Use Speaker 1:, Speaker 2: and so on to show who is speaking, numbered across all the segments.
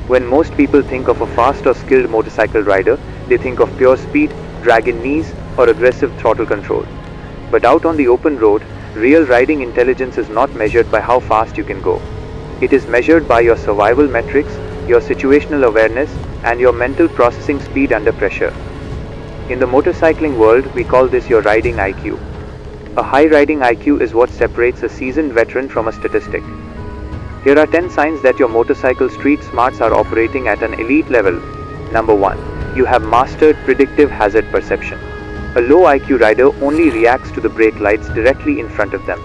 Speaker 1: When most people think of a fast or skilled motorcycle rider, they think of pure speed, dragging knees, or aggressive throttle control. But out on the open road, real riding intelligence is not measured by how fast you can go. It is measured by your survival metrics, your situational awareness, and your mental processing speed under pressure. In the motorcycling world, we call this your riding IQ. A high riding IQ is what separates a seasoned veteran from a statistic. Here are 10 signs that your motorcycle street smarts are operating at an elite level. Number 1. You have mastered predictive hazard perception. A low IQ rider only reacts to the brake lights directly in front of them.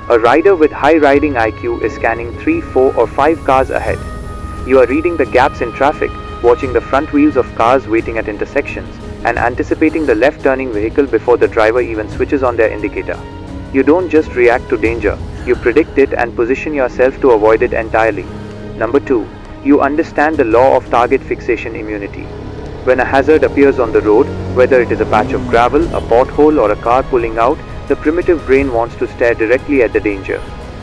Speaker 1: A rider with high riding IQ is scanning 3, 4, or 5 cars ahead. You are reading the gaps in traffic, watching the front wheels of cars waiting at intersections, and anticipating the left turning vehicle before the driver even switches on their indicator. You don't just react to danger, you predict it and position yourself to avoid it entirely. Number 2. You understand the law of target fixation immunity. When a hazard appears on the road, whether it is a patch of gravel, a pothole, or a car pulling out, the primitive brain wants to stare directly at the danger.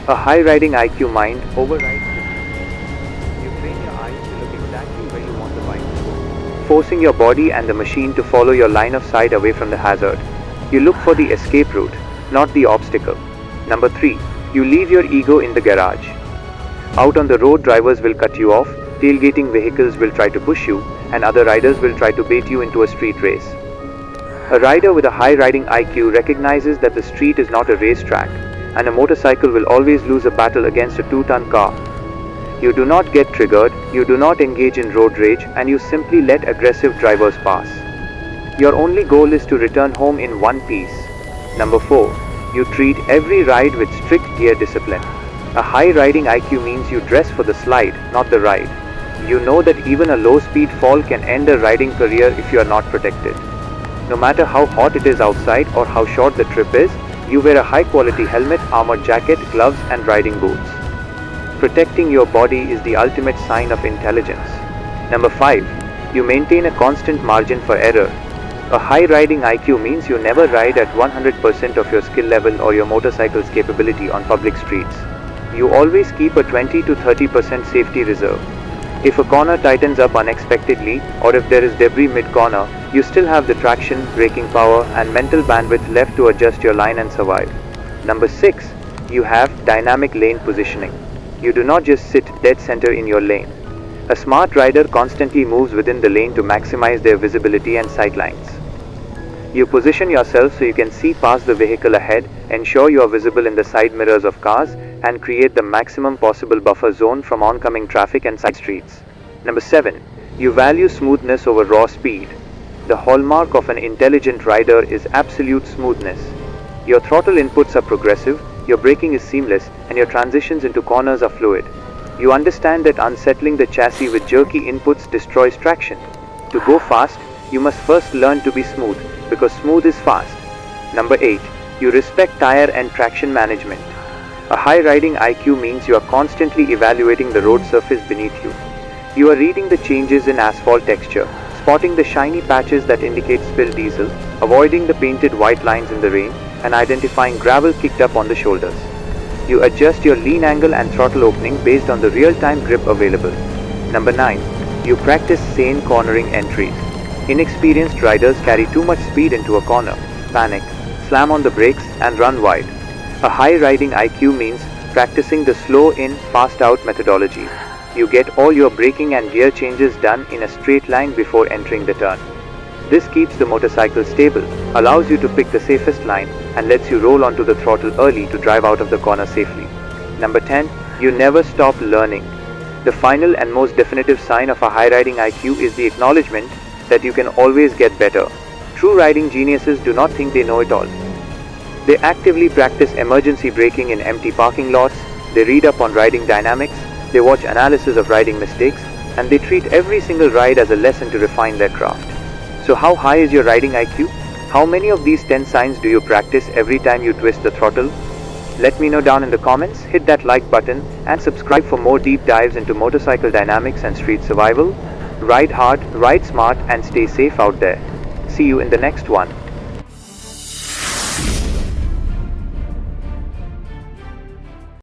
Speaker 1: A high riding IQ mind overrides this. You train your eyes to look exactly where you want the bike to go, forcing your body and the machine to follow your line of sight away from the hazard. You look for the escape route, not the obstacle. Number 3. You leave your ego in the garage. Out on the road, drivers will cut you off, tailgating vehicles will try to push you, and other riders will try to bait you into a street race. A rider with a high riding IQ recognizes that the street is not a racetrack, and a motorcycle will always lose a battle against a 2-ton car. You do not get triggered, you do not engage in road rage, and you simply let aggressive drivers pass. Your only goal is to return home in one piece. Number 4. You treat every ride with strict gear discipline. A high riding IQ means you dress for the slide, not the ride. You know that even a low-speed fall can end a riding career if you are not protected. No matter how hot it is outside or how short the trip is, you wear a high-quality helmet, armored jacket, gloves, and riding boots. Protecting your body is the ultimate sign of intelligence. Number 5. You maintain a constant margin for error. A high riding IQ means you never ride at 100% of your skill level or your motorcycle's capability on public streets. You always keep a 20 to 30% safety reserve. If a corner tightens up unexpectedly, or if there is debris mid-corner, you still have the traction, braking power, and mental bandwidth left to adjust your line and survive. Number 6. You have dynamic lane positioning. You do not just sit dead center in your lane. A smart rider constantly moves within the lane to maximize their visibility and sightlines. You position yourself so you can see past the vehicle ahead, ensure you are visible in the side mirrors of cars, and create the maximum possible buffer zone from oncoming traffic and side streets. Number 7. You value smoothness over raw speed. The hallmark of an intelligent rider is absolute smoothness. Your throttle inputs are progressive, your braking is seamless, and your transitions into corners are fluid. You understand that unsettling the chassis with jerky inputs destroys traction. To go fast, you must first learn to be smooth, because smooth is fast. Number 8. You respect tire and traction management. A high riding IQ means you are constantly evaluating the road surface beneath you. You are reading the changes in asphalt texture, spotting the shiny patches that indicate spilled diesel, avoiding the painted white lines in the rain, and identifying gravel kicked up on the shoulders. You adjust your lean angle and throttle opening based on the real-time grip available. Number 9. You practice sane cornering entries. Inexperienced riders carry too much speed into a corner, panic, slam on the brakes, and run wide. A high riding IQ means practicing the slow in, fast out methodology. You get all your braking and gear changes done in a straight line before entering the turn. This keeps the motorcycle stable, allows you to pick the safest line, and lets you roll onto the throttle early to drive out of the corner safely. Number 10. You never stop learning. The final and most definitive sign of a high riding IQ is the acknowledgement that you can always get better. True riding geniuses do not think they know it all. They actively practice emergency braking in empty parking lots, they read up on riding dynamics, they watch analysis of riding mistakes, and they treat every single ride as a lesson to refine their craft. So how high is your riding IQ? How many of these 10 signs do you practice every time you twist the throttle? Let me know down in the comments, hit that like button, and subscribe for more deep dives into motorcycle dynamics and street survival. Ride hard, ride smart, and stay safe out there. See you in the next one.